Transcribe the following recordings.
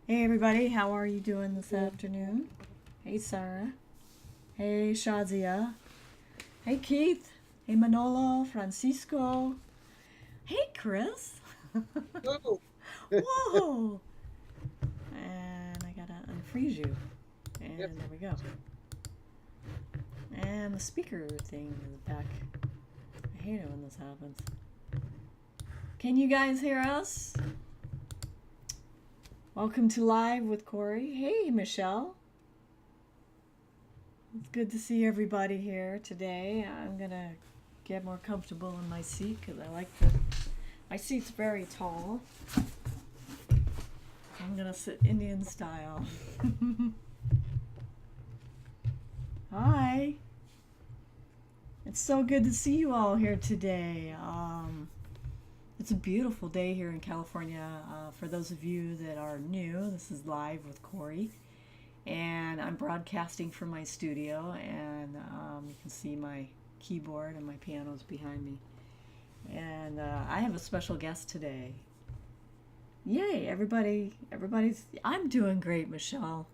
Hey everybody, how are you doing this afternoon? Hey Sarah. Hey Shazia. Hey Keith. Hey Manolo, Francisco. Hey Chris. Oh, Whoa! And I gotta unfreeze you. yep. And there we go. And the speaker thing is back. I hate it when this happens. Can you guys hear us? Welcome to Live with Kori. Hey Michelle. It's good to see everybody here today. I'm gonna get more comfortable in my seat because I like my seat's very tall. I'm gonna sit Indian style. Hi. It's so good to see you all here today. It's a beautiful day here in California. For those of you that are new, this is Live with Kori. And I'm broadcasting from my studio, and you can see my keyboard and my piano's behind me. And I have a special guest today. Yay, everybody's, I'm doing great, Michelle.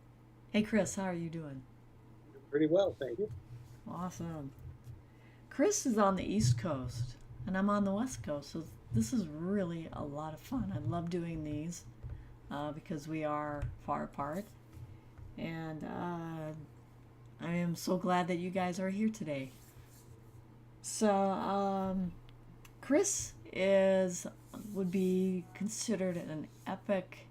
Hey, Chris, how are you doing? Pretty well, thank you. Awesome. Chris is on the East Coast, and I'm on the West Coast, so this is really a lot of fun. I love doing these because we are far apart. And I am so glad that you guys are here today. So, Chris would be considered an epic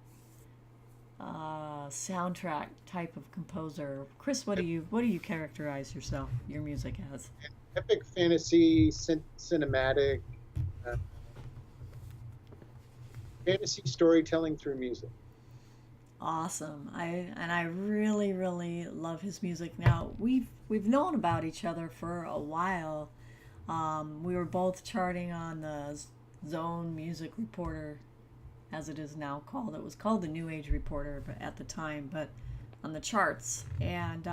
soundtrack type of composer. Chris, what do you characterize your music as? Epic fantasy, cinematic, uh, fantasy storytelling through music. Awesome. I really love his music. Now we've known about each other for a while. We were both charting on the Zone Music Reporter, as it is now called. It was called the New Age Reporter, but at the time, but on the charts. And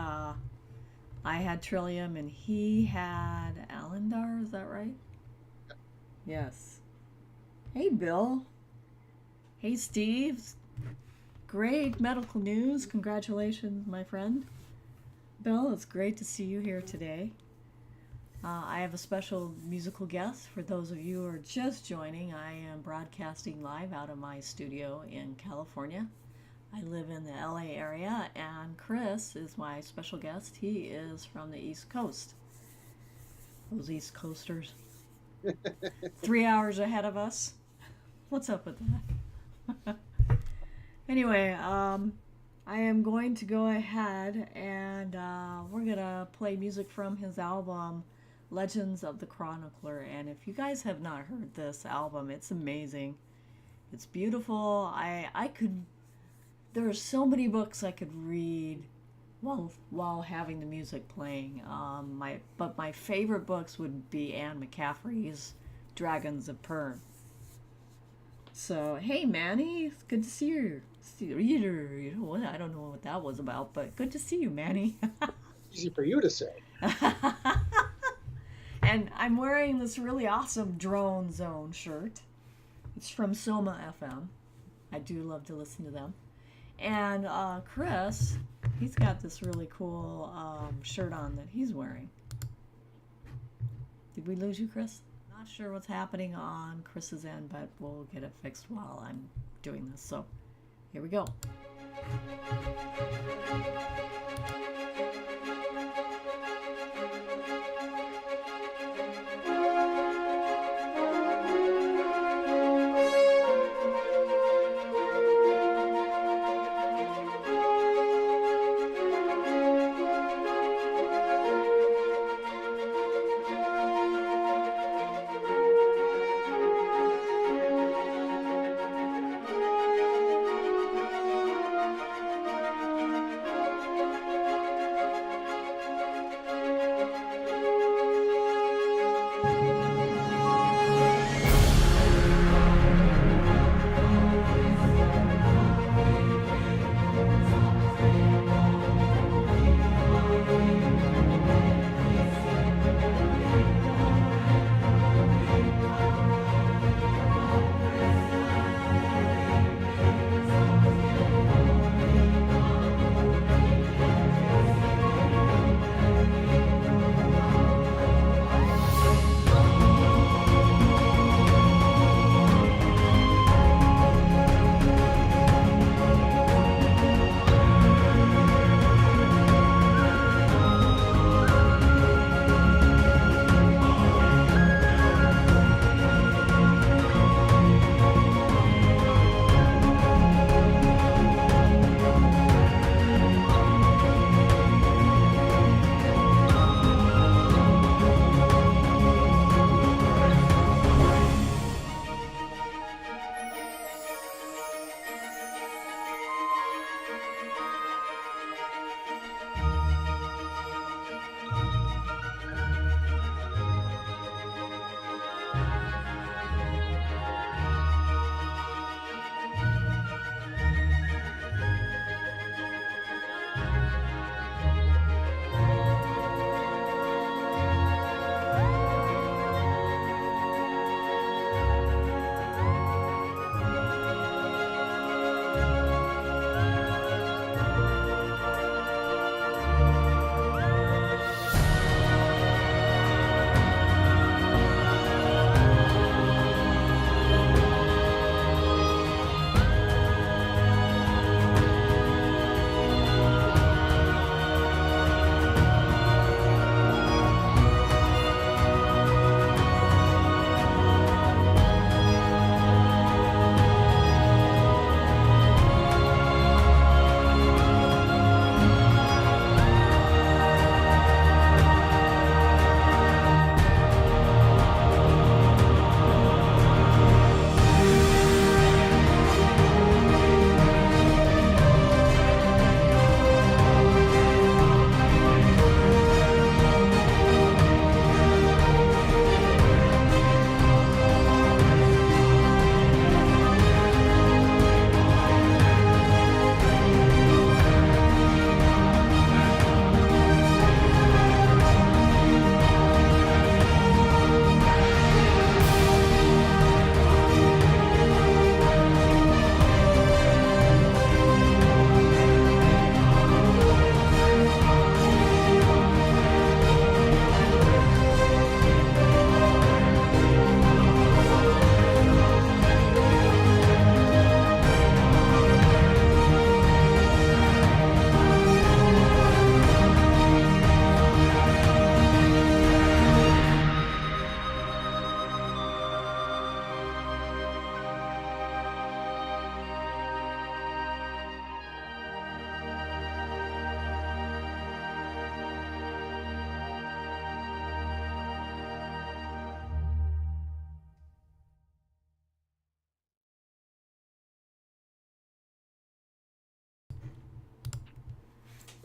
I had Trillium, and he had Alendar. Is that right? Yes. Hey, Bill. Hey, Steve. Great medical news. Congratulations, my friend. Bill, it's great to see you here today. I have a special musical guest for those of you who are just joining. I am broadcasting live out of my studio in California. I live in the LA area, and Chris is my special guest. He is from the East Coast. Those East Coasters. 3 hours ahead of us. What's up with that? Anyway, I am going to go ahead and we're going to play music from his album, Legends of the Chronicler. And if you guys have not heard this album, it's amazing. It's beautiful. There are so many books I could read while having the music playing. But my favorite books would be Anne McCaffrey's Dragons of Pern. So, hey Manny, it's good to see you. You know what? I don't know what that was about, but good to see you, Manny. Easy for you to say. And I'm wearing this really awesome Drone Zone shirt. It's from Soma FM. I do love to listen to them. And Chris, he's got this really cool shirt on that he's wearing. Did we lose you, Chris? Not sure what's happening on Chris's end, but we'll get it fixed while I'm doing this. So here we go.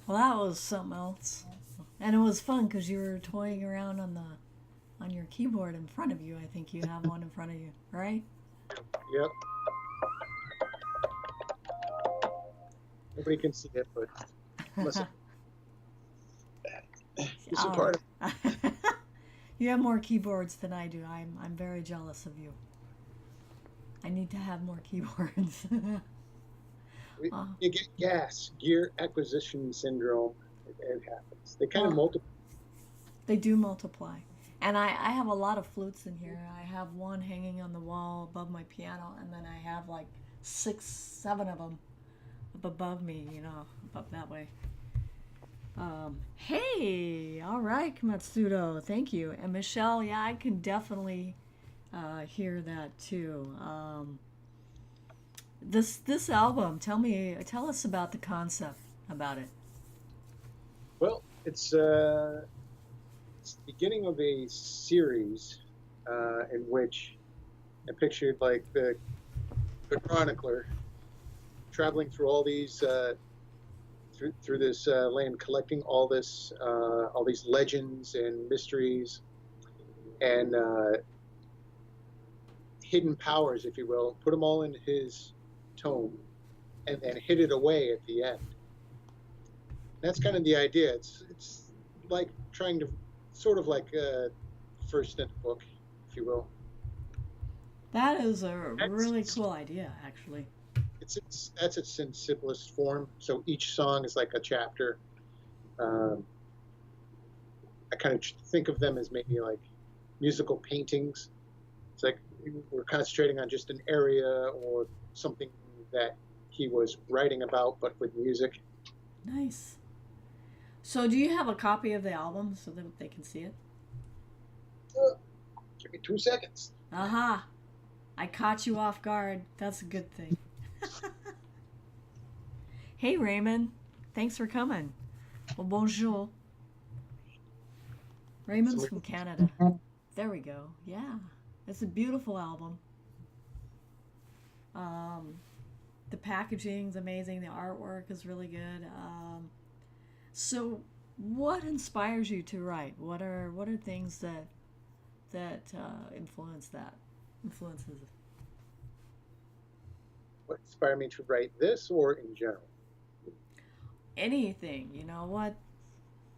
Well, that was something else, and it was fun because you were toying around on your keyboard in front of you. I think you have one in front of you, right? Yep. Nobody can see it, but must it's a part of You have more keyboards than I do. I'm very jealous of you. I need to have more keyboards. it. uh, You get gear acquisition syndrome. It happens. They kind of well, multiply. they do multiply. And I have a lot of flutes in here. I have one hanging on the wall above my piano, and then I have like 6, 7 of them up above me, up that way. Hey, all right, Kamatsudo, thank you. And Michelle, yeah, I can definitely hear that too. This album, tell us about the concept about it. Well, it's the beginning of a series in which I pictured like the Chronicler traveling through all these through this land, collecting all these legends and mysteries and hidden powers, if you will. Put them all in his tome, and then hid it away at the end. That's kind of the idea. It's like trying to sort of like first in a book, if you will. That is a really That's cool idea, actually. that's its in simplest form. So each song is like a chapter. Um, I kind of think of them as maybe like musical paintings. It's like we're concentrating on just an area or something that he was writing about, but with music. Nice. So, do you have a copy of the album so that they can see it? Give me 2 seconds. Aha! I caught you off guard. That's a good thing. Hey, Raymond. Thanks for coming. Well, bonjour. Raymond's from Canada. There we go. Yeah. It's a beautiful album. The packaging's amazing. The artwork is really good. So, what inspires you to write? What are things that influences? What inspired me to write this, or in general? Anything?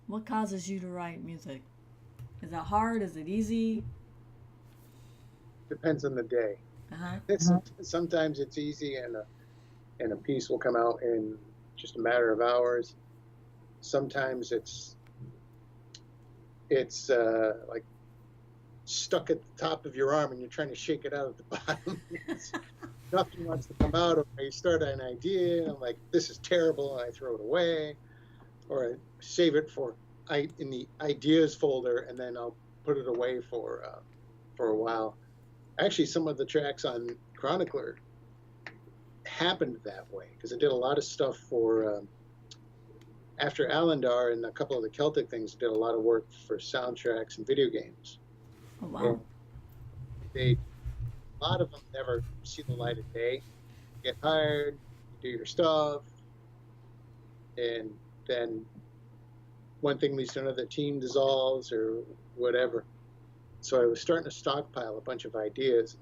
What causes you to write music? Is it hard? Is it easy? Depends on the day. Sometimes it's easy, and a piece will come out in just a matter of hours. Sometimes it's like stuck at the top of your arm and you're trying to shake it out at the bottom. Nothing wants to come out, or I start an idea and I'm like, this is terrible, and I throw it away, or I save it in the ideas folder, and then I'll put it away for a while. Actually, some of the tracks on Chronicler happened that way because I did a lot of stuff for after Alandar and a couple of the Celtic things. Did a lot of work for soundtracks and video games. Oh wow! And a lot of them never see the light of day. You get hired, you do your stuff, and then one thing leads to another. Team dissolves or whatever. So I was starting to stockpile a bunch of ideas,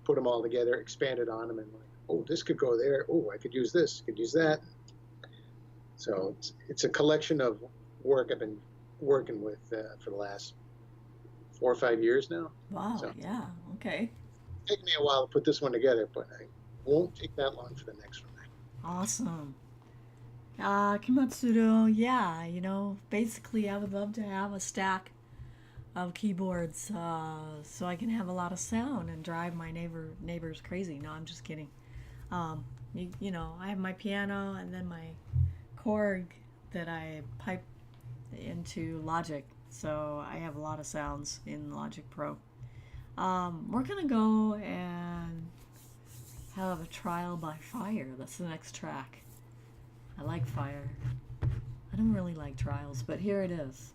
put them all together, expanded on them, and like, oh, this could go there. Oh, I could use this, could use that. So it's a collection of work I've been working with for the last 4 or 5 years now. Wow, so, yeah, okay. It's taken me a while to put this one together, but I won't take that long for the next one. Awesome. Kimatsuro, yeah, basically I would love to have a stack of keyboards so I can have a lot of sound and drive my neighbors crazy. No, I'm just kidding. I have my piano and then my Korg that I pipe into Logic. So I have a lot of sounds in Logic Pro. We're going to go and have a trial by fire. That's the next track. I like fire. I don't really like trials, but here it is.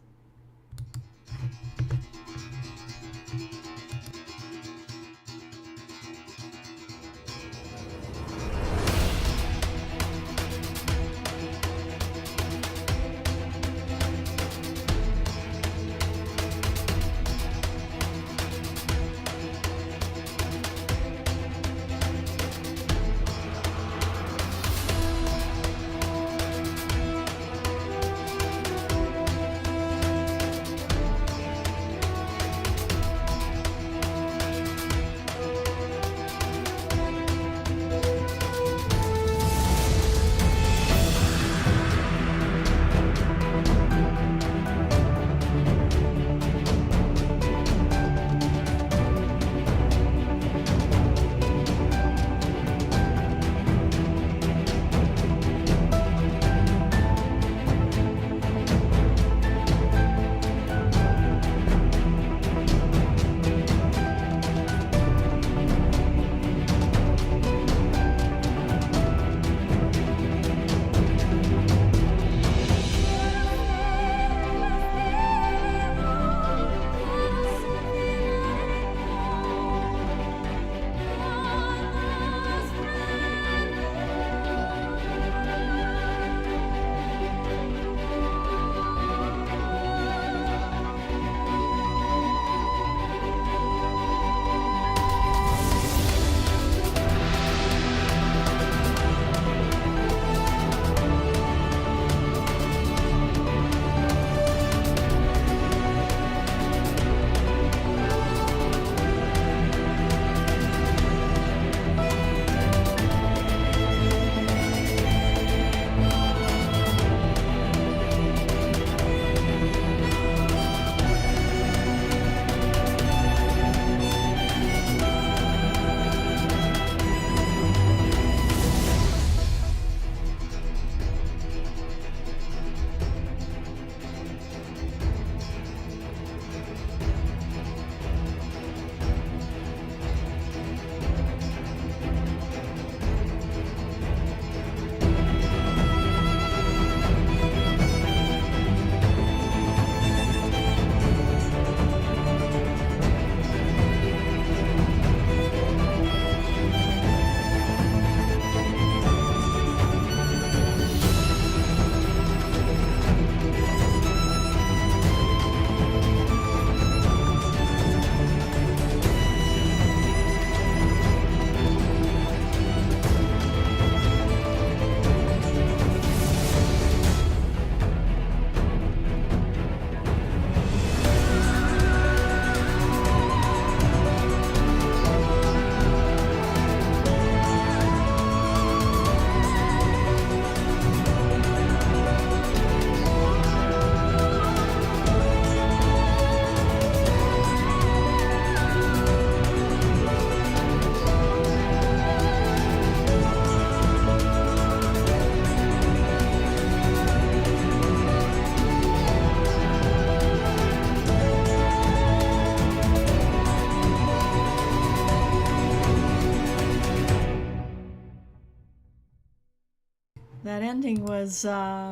ending was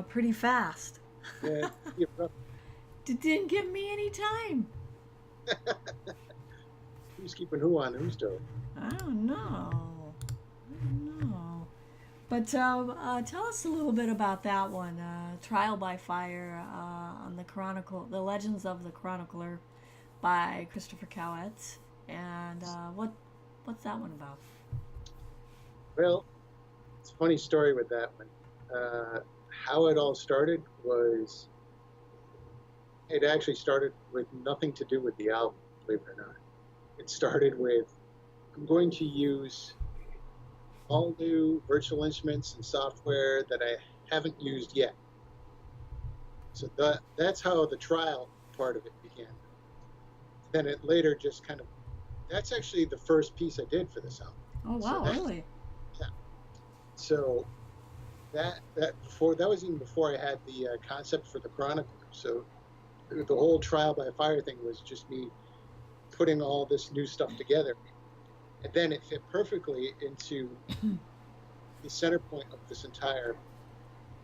pretty fast. Yeah, yeah, rough. It didn't give me any time. Who's keeping who on whose toe? I don't know. I don't know. But tell us a little bit about that one, Trial by Fire on the Chronicle, The Legends of the Chronicler by Christopher Caouette. And what's that one about? Well, it's a funny story with that one. How it all started was it actually started with nothing to do with the album, believe it or not. It started with I'm going to use all new virtual instruments and software that I haven't used yet. So that's how the trial part of it began. Then it later just kind of that's actually the first piece I did for this album. Oh wow, So really? yeah. So that was even before I had the concept for the Chronicler. So the whole Trial by Fire thing was just me putting all this new stuff together, and then it fit perfectly into the center point of this entire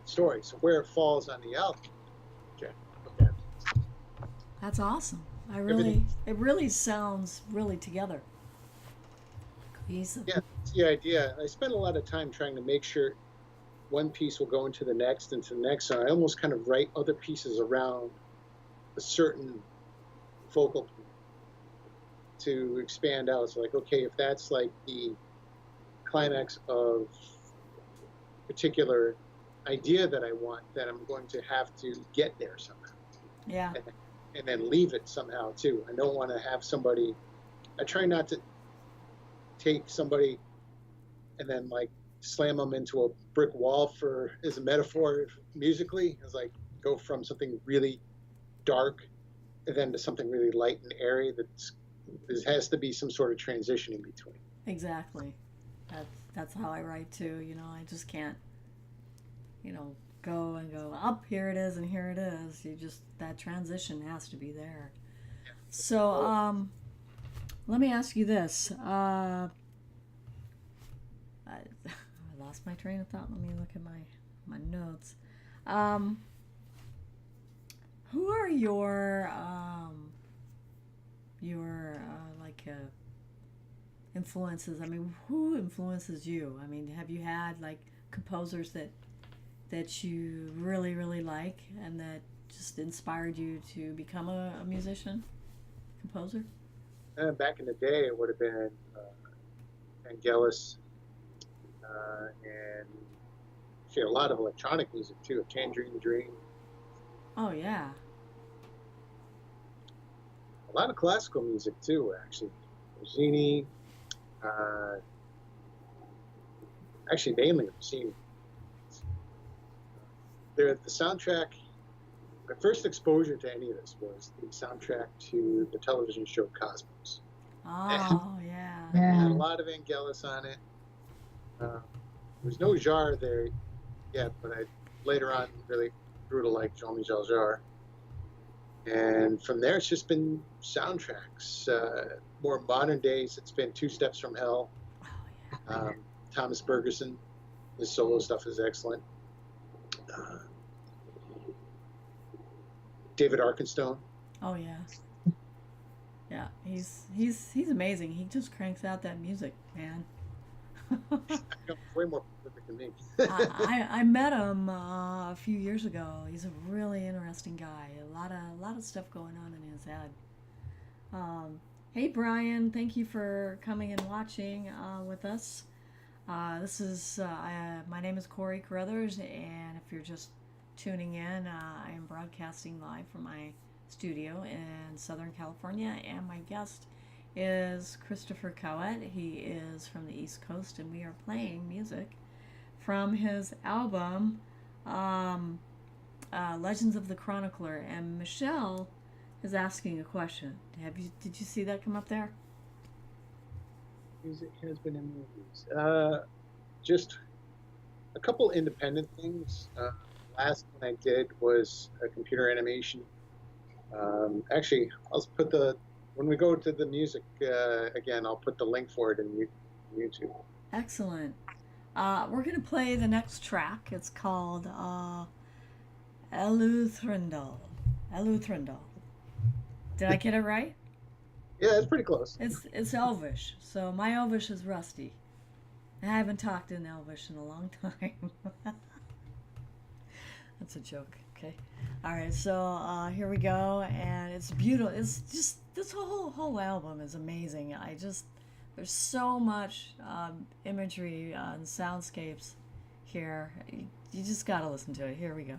story. So where it falls on the album. Okay. Okay. That's awesome. Everything. It really sounds really together. Cohesive. Yeah, that's the idea. I spent a lot of time trying to make sure one piece will go into the next, and I almost kind of write other pieces around a certain focal point to expand out. So like, okay, if that's like the climax of a particular idea that I want, then I'm going to have to get there somehow. Yeah. And then leave it somehow too. I don't want to have somebody, I try not to take somebody and then like slam them into a brick wall as a metaphor musically. It's like go from something really dark and then to something really light and airy. There has to be some sort of transition in between. Exactly. That's how I write too. I just can't, go and go up. Here it is, and here it is. That transition has to be there. So, let me ask you this. I lost my train of thought. Let me look at my notes. Who are your influences? I mean, who influences you? I mean, have you had like composers that you really, really like and that just inspired you to become a musician, composer? Back in the day, it would have been Vangelis and actually a lot of electronic music too, Tangerine Dream. Oh yeah. A lot of classical music too, actually. Rossini, actually mainly Rossini. The soundtrack, my first exposure to any of this was the soundtrack to the television show Cosmos. Oh yeah. It had a lot of Vangelis on it. There's no Jarre there yet, but I later on really grew to like Jean-Michel Jarre. And from there, it's just been soundtracks. More modern days, it's been Two Steps from Hell. Oh yeah. Thomas Bergerson, his solo stuff is excellent. David Arkenstone. Oh yeah. Yeah, he's amazing. He just cranks out that music, man. Way more prolific than me. I met him a few years ago. He's a really interesting guy. A lot of stuff going on in his head. Hey Brian, thank you for coming and watching with us. This is my name is Kori Carruthers, and if you're just tuning in, I am broadcasting live from my studio in Southern California, and my guest is Christopher Caouette. He is from the East Coast, and we are playing music from his album Legends of the Chronicler. And Michelle is asking a question. Did you see that come up there? Music has been in movies. Just a couple independent things. Last one I did was a computer animation. Actually, I'll put when we go to the music again, I'll put the link for it in YouTube. Excellent. We're gonna play the next track. It's called Eluthrindal. Eluthrindal. Did I get it right? Yeah, it's pretty close. It's Elvish, so my Elvish is rusty. I haven't talked in Elvish in a long time. That's a joke. Okay. All right. So here we go, and it's beautiful. It's just this whole album is amazing. There's so much imagery and soundscapes here. You just gotta listen to it. Here we go.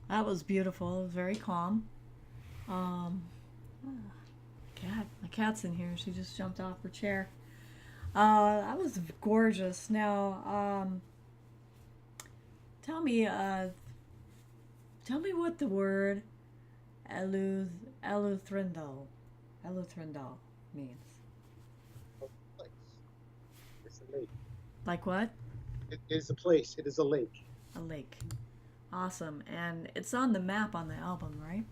That was beautiful. It was very calm. Um, my cat's in here. She just jumped off her chair. That was gorgeous. Now, tell me, tell me what the word eluthrindal, eluthrindal means. Place. It's a lake. Like what? It is a place. It is a lake. A lake. Awesome. And it's on the map on the album, right?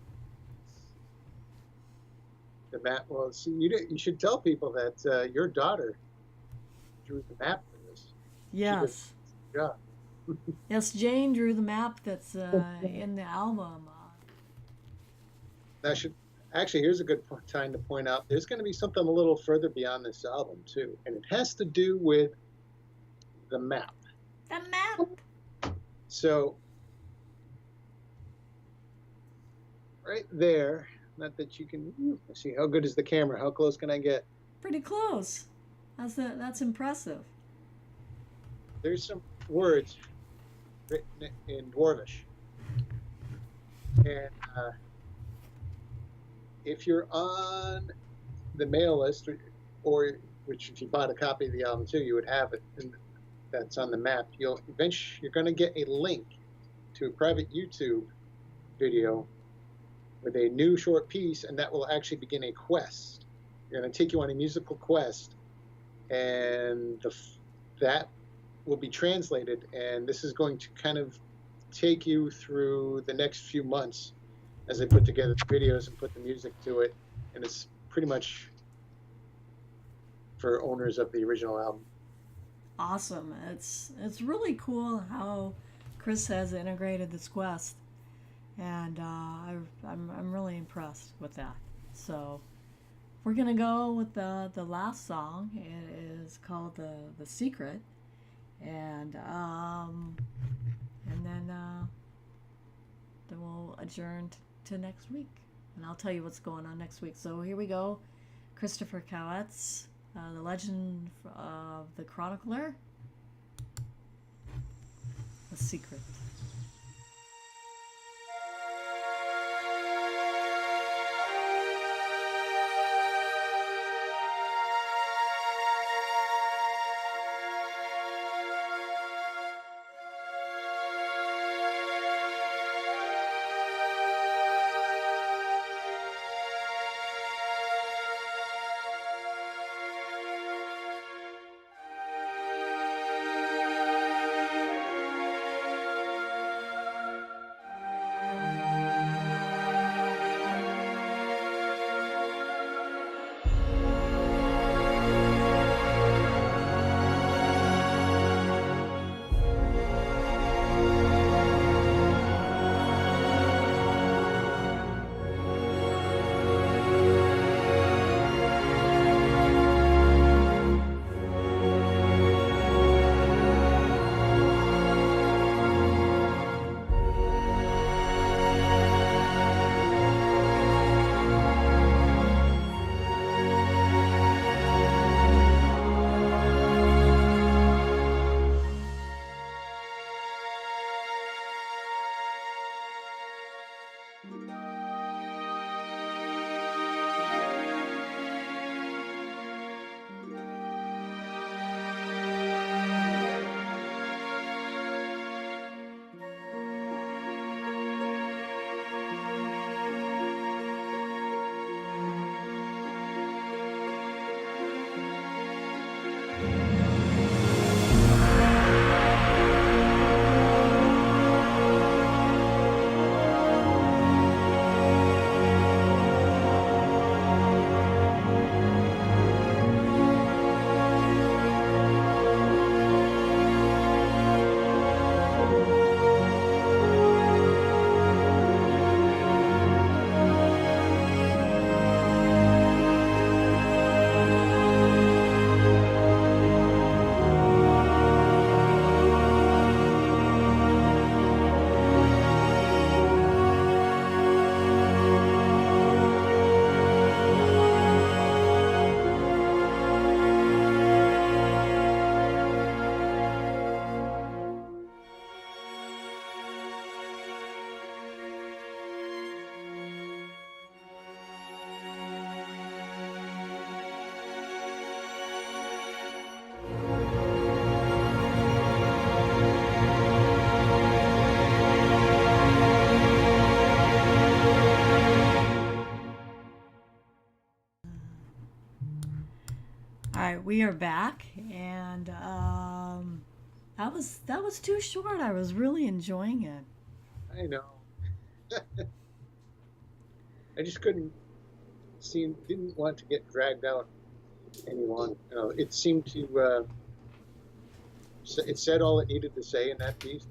The map. Well, see, you should tell people that your daughter drew the map for this. She did Yes. a good job. Yes, Jane drew the map that's in the album. That should actually, here's a good time to point out there's going to be something a little further beyond this album too, and it has to do with the map. The map. So right there, not that you can see how good is the camera. How close can I get? Pretty close. That's impressive. There's some words written in Dwarvish, and if you're on the mail list, or which if you bought a copy of the album too, you would have it. And that's on the map. You're going to get a link to a private YouTube video with a new short piece, and that will actually begin a quest. You're going to take you on a musical quest, and that will be translated, and this is going to kind of take you through the next few months as I put together the videos and put the music to it, and it's pretty much for owners of the original album. Awesome. It's really cool how Chris has integrated this quest, and I'm really impressed with that. So we're gonna go with the last song. It is called the Secret, and then we'll adjourn to next week, and I'll tell you what's going on next week. So here we go, Christopher Caouette's The Legend of the Chronicler, The Secret. All right, we are back, and that was too short. I was really enjoying it. I know. I just couldn't didn't want to get dragged out any longer. It seemed to it said all it needed to say in that piece.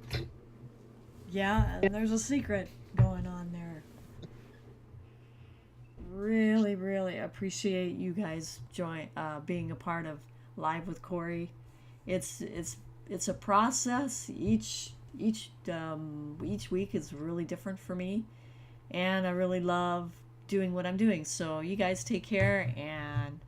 Yeah, and there's a secret going on there. Really, really appreciate you guys being a part of Live with Kori. It's a process. Each week is really different for me, and I really love doing what I'm doing. So you guys take care, and